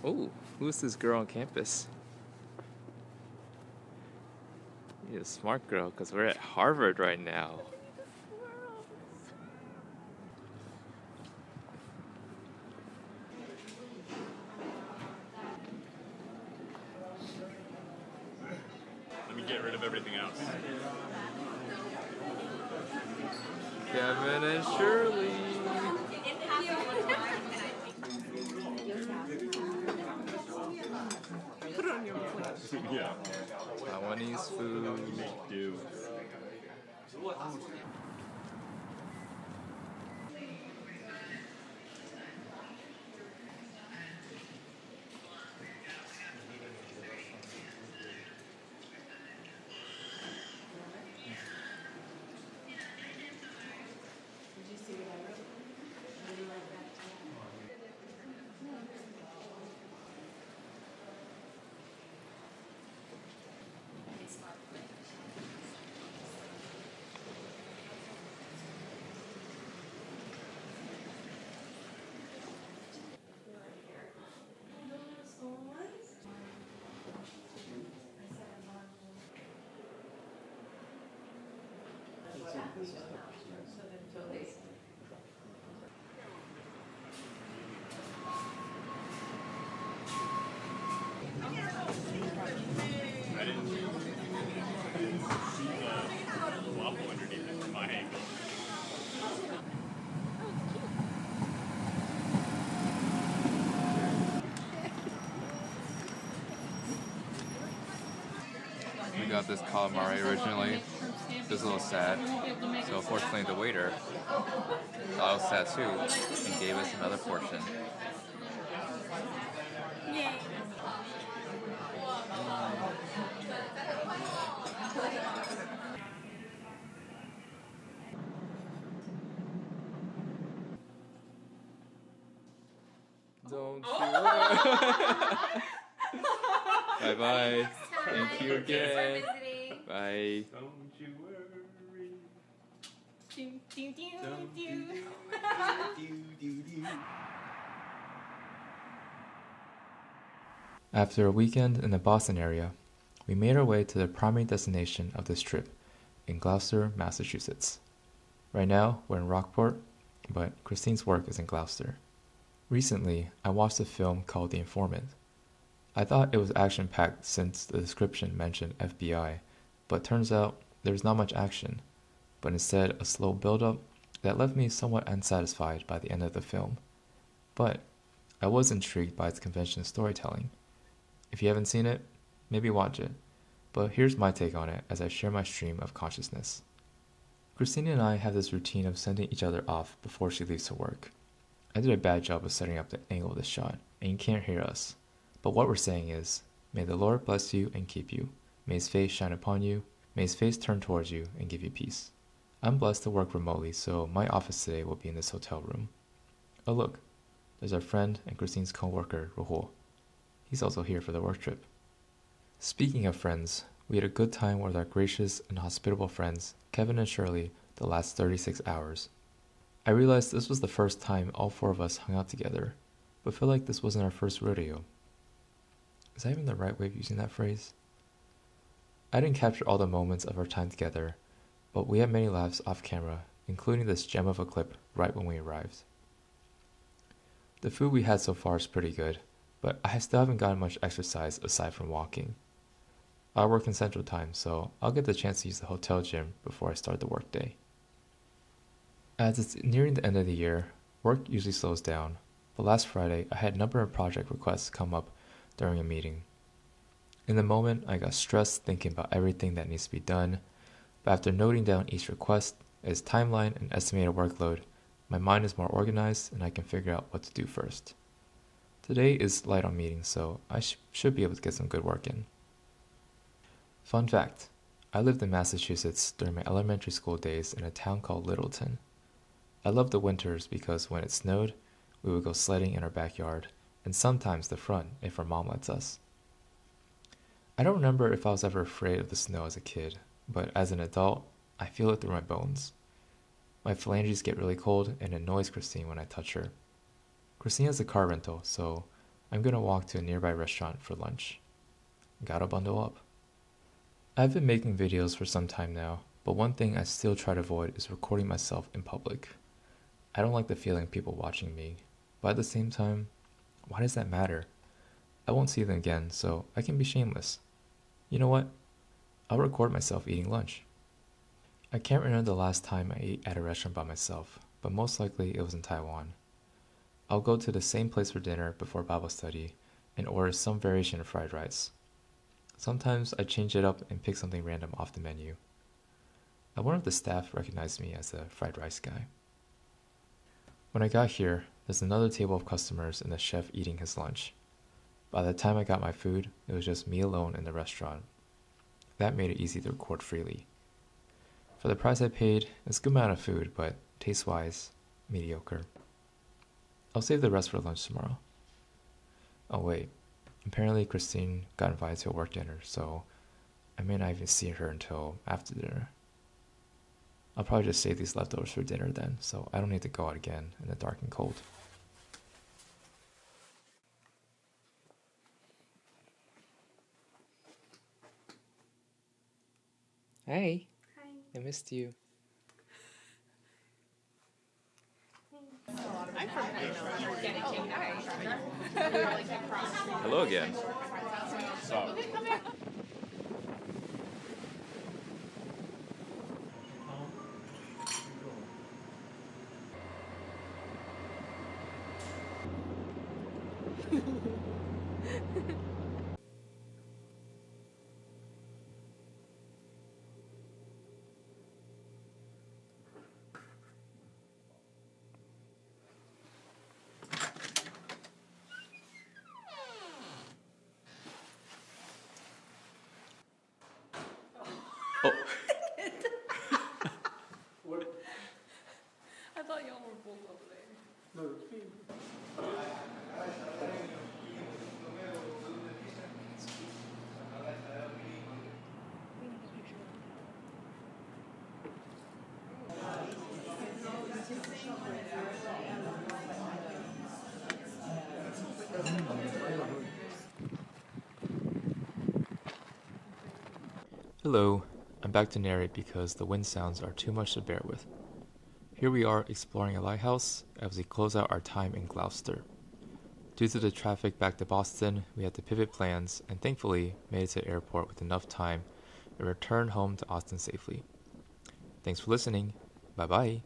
Oh, who's this girl on campus? You're a smart girl, because we're at Harvard right now. Let me get rid of everything else. Kevin and Shirley. Put it on your plate. Yeah. Taiwanese food. Do. I didn't see the waffle underneath it from my angle. We got this calamari originally. It was a little sad. So unfortunately the waiter thought it was sad too and gave us another portion. Yay. Don't you worry. Bye bye. Thank you again. Bye. Don't you worry. Do, do, do, do. After a weekend in the Boston area, we made our way to the primary destination of this trip, in Gloucester, Massachusetts. Right now, we're in Rockport, but Christine's work is in Gloucester. Recently, I watched a film called The Informant. I thought it was action-packed since the description mentioned FBI, but turns out there's not much action, but instead a slow build-up that left me somewhat unsatisfied by the end of the film. But I was intrigued by its conventional storytelling. If you haven't seen it, maybe watch it, but here's my take on it as I share my stream of consciousness. Christina and I have this routine of sending each other off before she leaves to work. I did a bad job of setting up the angle of the shot, and you can't hear us. But what we're saying is, may the Lord bless you and keep you. May his face shine upon you. May his face turn towards you and give you peace. I'm blessed to work remotely, so my office today will be in this hotel room. Oh look, there's our friend and Christine's co-worker, Rahul. He's also here for the work trip. Speaking of friends, we had a good time with our gracious and hospitable friends, Kevin and Shirley, the last 36 hours. I realized this was the first time all four of us hung out together, but feel like this wasn't our first rodeo. Is that even the right way of using that phrase? I didn't capture all the moments of our time together, but we had many laughs off camera, including this gem of a clip right when we arrived. The food we had so far is pretty good, but I still haven't gotten much exercise aside from walking. I work in Central Time, so I'll get the chance to use the hotel gym before I start the workday. As it's nearing the end of the year, work usually slows down, but last Friday I had a number of project requests come up during a meeting. In the moment, I got stressed thinking about everything that needs to be done, but after noting down each request, its timeline and estimated workload, my mind is more organized and I can figure out what to do first. Today is light on meetings, so I should be able to get some good work in. Fun fact, I lived in Massachusetts during my elementary school days in a town called Littleton. I loved the winters because when it snowed, we would go sledding in our backyard, and sometimes the front if our mom lets us. I don't remember if I was ever afraid of the snow as a kid, but as an adult, I feel it through my bones. My phalanges get really cold and it annoys Christine when I touch her. Christine has a car rental, so I'm gonna walk to a nearby restaurant for lunch. Gotta bundle up. I've been making videos for some time now, but one thing I still try to avoid is recording myself in public. I don't like the feeling of people watching me, but at the same time, why does that matter? I won't see them again, so I can be shameless. You know what? I'll record myself eating lunch. I can't remember the last time I ate at a restaurant by myself, but most likely it was in Taiwan. I'll go to the same place for dinner before Bible study and order some variation of fried rice. Sometimes I change it up and pick something random off the menu. I wonder if the staff recognized me as the fried rice guy. When I got here, there's another table of customers and the chef eating his lunch. By the time I got my food, it was just me alone in the restaurant. That made it easy to record freely. For the price I paid, it's a good amount of food, but taste-wise, mediocre. I'll save the rest for lunch tomorrow. Oh wait, apparently Christine got invited to a work dinner, so I may not even see her until after dinner. I'll probably just save these leftovers for dinner then, so I don't need to go out again in the dark and cold. Hi. Hi. I missed you. I'm from Hello again. Oh. I thought y'all were both over there. Hello, I'm back to narrate because the wind sounds are too much to bear with. Here we are exploring a lighthouse as we close out our time in Gloucester. Due to the traffic back to Boston, we had to pivot plans and thankfully made it to the airport with enough time and return home to Austin safely. Thanks for listening. Bye bye.